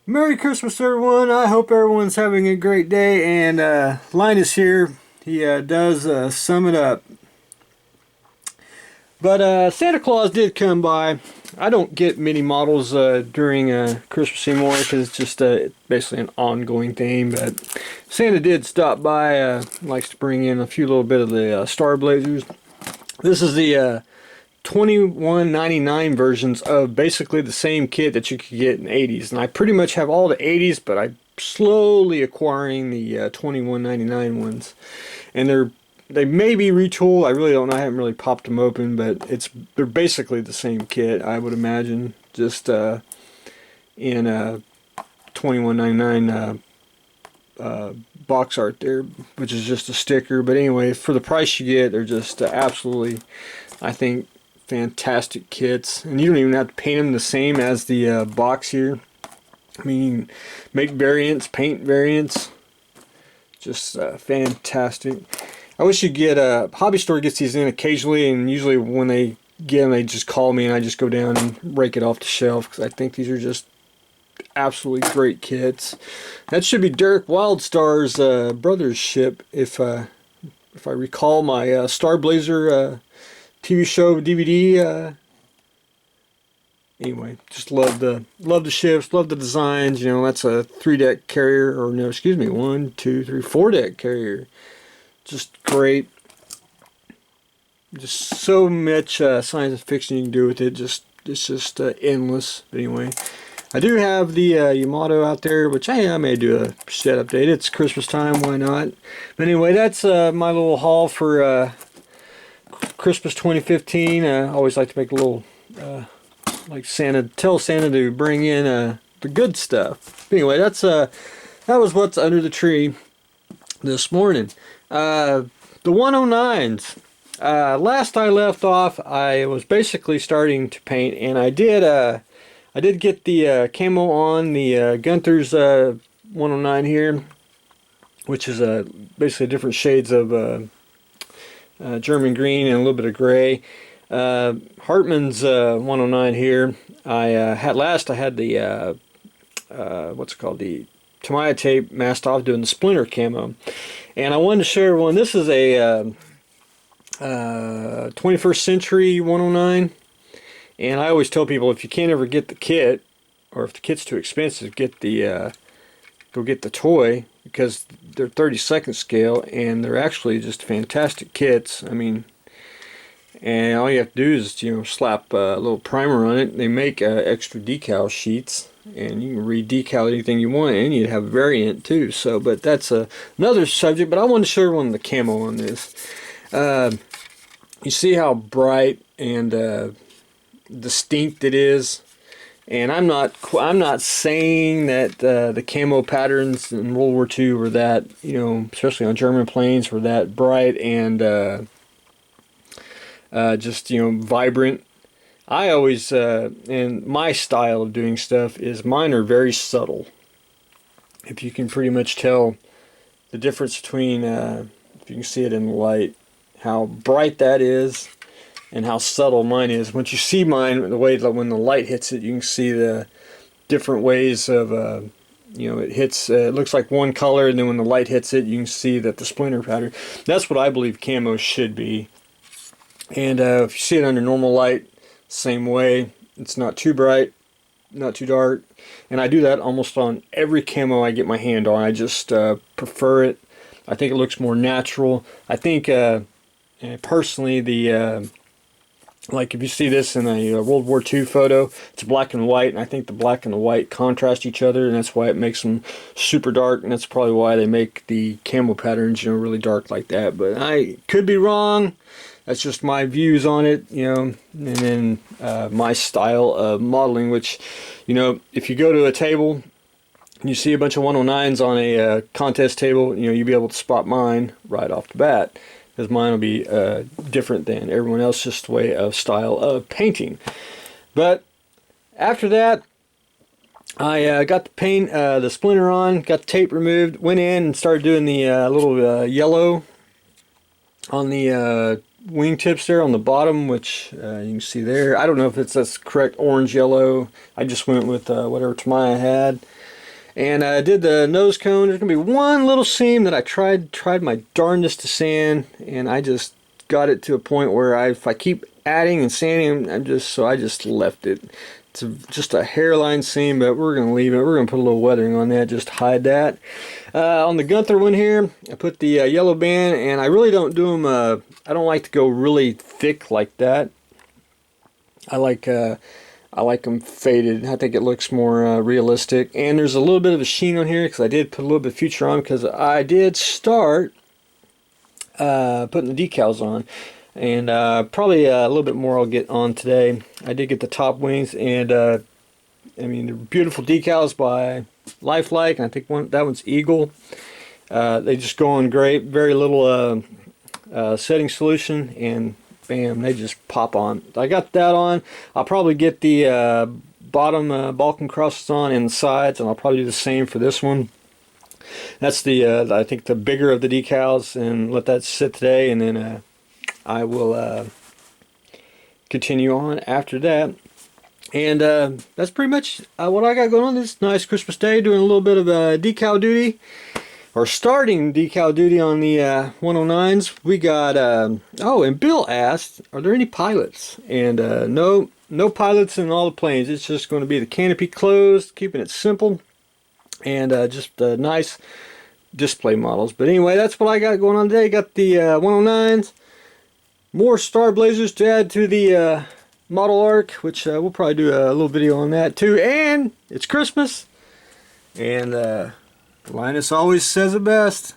Merry Christmas, everyone. I hope everyone's having a great day. And Linus here, he does sum it up. But Santa Claus did come by. I don't get many models during Christmas anymore because it's just basically an ongoing thing. But Santa did stop by. Likes to bring in a few little bit of the Star Blazers. This is the 21.99 versions of basically the same kit that you could get in the 80s, and I pretty much have all the 80s, but I'm slowly acquiring the 21.99 ones, and they may be retooled. I really don't know. I haven't really popped them open, but they're basically the same kit, I would imagine, just in 21.99 box art there, which is just a sticker. But anyway, for the price you get, they're just absolutely, I think, fantastic kits, and you don't even have to paint them the same as the box here. I mean, you can make variants, paint variants, just fantastic. I wish you get a hobby store gets these in occasionally, and usually when they get them, they just call me and I just go down and rake it off the shelf because I think these are just absolutely great kits. That should be Derek Wildstar's brother's ship, if I recall my Star Blazer TV show DVD. Anyway, just love the ships, love the designs. You know, that's a 3-deck carrier, or no, excuse me, 1, 2, 3, 4-deck carrier. Just great. Just so much science fiction you can do with it. It's just endless. But anyway, I do have the Yamato out there, which I may do a set update. It's Christmas time, why not? But anyway, that's my little haul for Christmas 2015. I always like to make a little, like tell Santa to bring in the good stuff. But anyway, that was what's under the tree this morning. The 109s. Last I left off, I was basically starting to paint, and I did get the camo on the Gunther's 109 here, which is basically different shades of German green and a little bit of gray. Hartman's 109 here. I had the what's it called, the Tamiya tape masked off doing the splinter camo, and I wanted to share one. This is a 21st century 109, and I always tell people, if you can't ever get the kit, or if the kit's too expensive, go get the toy, because they're 32nd scale and they're actually just fantastic kits. I mean, and all you have to do is, you know, slap a little primer on it. They make extra decal sheets, and you can re-decal anything you want, and you'd have a variant too. So, but that's another subject. But I wanted to show everyone the camo on this. You see how bright and distinct it is. And I'm not saying that the camo patterns in World War II were that, you know, especially on German planes, were that bright and just, you know, vibrant. I always, and my style of doing stuff is, mine are very subtle. If you can pretty much tell the difference between, if you can see it in the light, how bright that is, and how subtle mine is. Once you see mine, the way that when the light hits it, you can see the different ways of, you know, it hits, it looks like one color, and then when the light hits it, you can see that the splinter pattern. That's what I believe camo should be. And if you see it under normal light, same way. It's not too bright, not too dark. And I do that almost on every camo I get my hand on. I just prefer it. I think it looks more natural. I think, personally, the like if you see this in a World War II photo, it's black and white, and I think the black and the white contrast each other, and that's why it makes them super dark, and that's probably why they make the camo patterns, you know, really dark like that. But I could be wrong. That's just my views on it, you know, and then my style of modeling, which, you know, if you go to a table and you see a bunch of 109s on a contest table, you know, you'll be able to spot mine right off the bat, because mine will be different than everyone else's way of style of painting. But after that, I got the paint, the splinter on, got the tape removed, went in and started doing the little yellow on the wingtips there on the bottom, which you can see there. I don't know if that's correct orange yellow. I just went with whatever Tamiya had. And I did the nose cone. There's gonna be one little seam that I tried my darndest to sand, and I just got it to a point where if I keep adding and sanding, I just left it. It's just a hairline seam, but we're gonna leave it. We're gonna put a little weathering on that just to hide that. On the Gunther one here, I put the yellow band, and I really don't do them. I don't like to go really thick like that. I like them faded. I think it looks more realistic. And there's a little bit of a sheen on here because I did put a little bit of future on, because I did start putting the decals on. And probably a little bit more I'll get on today. I did get the top wings, and I mean, they're beautiful decals by Lifelike, and I think that one's Eagle. They just go on great. Very little setting solution, and bam, they just pop on. I got that on. I'll probably get the bottom Balkan crosses on and the sides, and I'll probably do the same for this one. That's the I think the bigger of the decals, and let that sit today, and then I will continue on after that. And that's pretty much what I got going on this nice Christmas day, doing a little bit of decal duty, or starting decal duty on the 109s. We got, oh, and Bill asked, are there any pilots? And no pilots in all the planes. It's just going to be the canopy closed, keeping it simple, and just nice display models. But anyway, that's what I got going on today. Got the 109s, more Star Blazers to add to the model arc, which we'll probably do a little video on that too. And it's Christmas, and Linus always says it best.